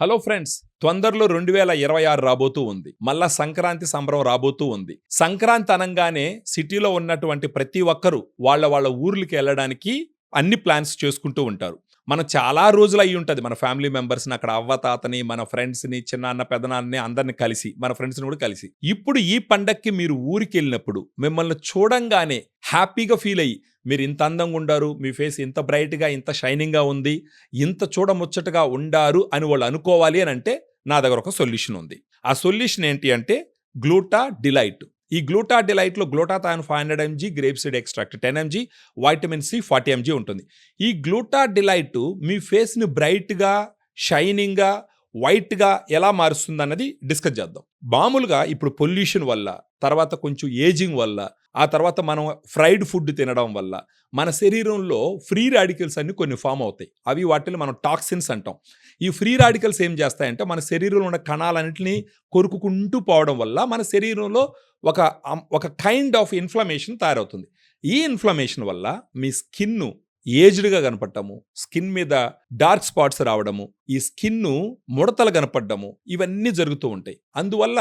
Hello friends, తొందరలో 2026 రాబోతూ ఉంది. మళ్ళా సంక్రాంతి సంబరం రాబోతూ ఉంది. సంక్రాంతి అనంగానే సిటీలో ఉన్నటువంటి ప్రతి ఒక్కరూ వాళ్ళ ఊర్లకి వెళ్ళడానికి అన్ని ప్లాన్స్ చేసుకుంటూ ఉంటారు. మనం చాలా రోజులు అయ్యి ఉంటది మన ఫ్యామిలీ మెంబర్స్‌ని అక్కడ అవ్వ, తాతని, మన ఫ్రెండ్స్‌ని, చిన్నాన్న, పెదనాన్నని అందరిని కలిసి, మన ఫ్రెండ్స్‌ని కూడా కలిసి. ఇప్పుడు ఈ పండక్కి మీరు ఊరికెళ్ళినప్పుడు మిమ్మల్ని చూడంగానే హ్యాపీగా ఫీల్ అయ్యి, మీరు ఇంత అందంగా ఉండారు, మీ ఫేస్ ఇంత బ్రైట్‌గా, ఇంత షైనింగ్‌గా ఉంది, ఇంత చూడముచ్చటగా ఉండారు అని వాళ్ళు అనుకోవాలి అని అంటే నా దగ్గర ఒక సొల్యూషన్ ఉంది. ఆ సొల్యూషన్ ఏంటి అంటే గ్లూటా డిలైట్. ఈ గ్లూటా డిలైట్‌లో glutathione 500 MG, grape seed extract 10 MG, vitamin C 40 MG ఉంటుంది. ఈ గ్లూటా డిలైట్ మీ ఫేస్‌ని బ్రైట్‌గా, షైనింగ్‌గా, వైట్‌గా ఎలా మారుస్తుందన్నది డిస్కస్ చేద్దాం. మామూలుగా ఇప్పుడు పొల్యూషన్ వల్ల, తర్వాత కొంచెం ఏజింగ్ వల్ల, ఆ తర్వాత మనం ఫ్రైడ్ ఫుడ్ తినడం వల్ల మన శరీరంలో ఫ్రీ రాడికల్స్ అన్ని కొన్ని ఫామ్ అవుతాయి. అవి వాటిని మనం టాక్సిన్స్ అంటాం. ఈ ఫ్రీ రాడికల్స్ ఏం చేస్తాయంటే మన శరీరంలో ఉన్న కణాలన్నింటినీ కొరుకుకుంటూ పోవడం వల్ల మన శరీరంలో ఒక కైండ్ ఆఫ్ ఇన్ఫ్లమేషన్ తయారవుతుంది. ఈ ఇన్ఫ్లమేషన్ వల్ల మీ స్కిన్ను ఏజ్డ్‌గా కనపడటము, స్కిన్ మీద డార్క్ స్పాట్స్ రావడము, ఈ స్కిన్ను ముడతలు కనపడము, ఇవన్నీ జరుగుతూ ఉంటాయి. అందువల్ల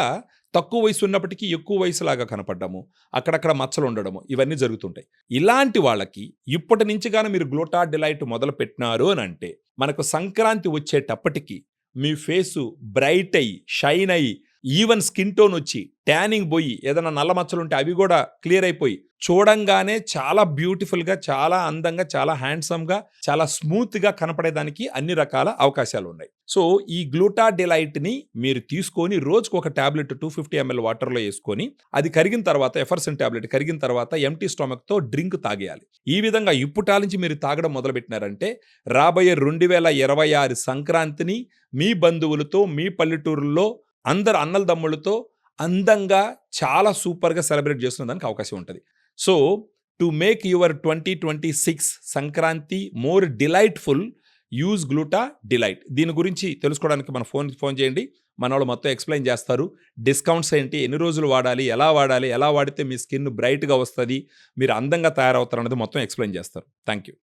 తక్కువ వయసు ఉన్నప్పటికీ ఎక్కువ వయసులాగా కనపడము, అక్కడక్కడ మచ్చలు ఉండడము, ఇవన్నీ జరుగుతుంటాయి. ఇలాంటి వాళ్ళకి ఇప్పటి నుంచి గాని మీరు గ్లూటా డిలైట్ మొదలు పెట్టినారు అని అంటే మనకు సంక్రాంతి వచ్చేటప్పటికి మీ ఫేసు బ్రైట్ అయ్యి, షైన్ అయ్యి, ఈవెన్ స్కిన్ టోన్ వచ్చి, ట్యానింగ్ పోయి, ఏదైనా నల్ల మచ్చలు ఉంటే అవి కూడా క్లియర్ అయిపోయి, చూడంగానే చాలా బ్యూటిఫుల్గా, చాలా అందంగా, చాలా హ్యాండ్సమ్గా, చాలా స్మూత్గా కనపడేదానికి అన్ని రకాల అవకాశాలు ఉన్నాయి. సో ఈ గ్లూటా డిలైట్ని మీరు తీసుకొని రోజుకు ఒక టాబ్లెట్ 250 ml వాటర్లో వేసుకొని, అది కరిగిన తర్వాత ఎఫర్సన్ టాబ్లెట్ కరిగిన తర్వాత ఎంటీ స్టొమక్తో డ్రింక్ తాగేయాలి. ఈ విధంగా ఇప్పుటాల నుంచి మీరు తాగడం మొదలుపెట్టినారంటే రాబోయే 2026 సంక్రాంతిని మీ బంధువులతో, మీ పల్లెటూరుల్లో అందరు అన్నలదమ్ములతో అందంగా చాలా సూపర్గా సెలబ్రేట్ చేసుకునేదానికి అవకాశం ఉంటుంది. So to make your 2026 Sankranti more delightful, use gluta delight. దీని గురించి తెలుసుకోవడానికి మన ఫోన్ చేయండి. మన వాళ్ళు మొత్తం ఎక్స్ప్లెయిన్ చేస్తారు. డిస్కౌంట్స్ ఏంటి, ఎన్ని రోజులు వాడాలి, ఎలా వాడితే మీ స్కిన్ బ్రైట్గా వస్తుంది, మీరు అందంగా తయారవుతారు అనేది మొత్తం ఎక్స్ప్లెయిన్ చేస్తారు. Thank you.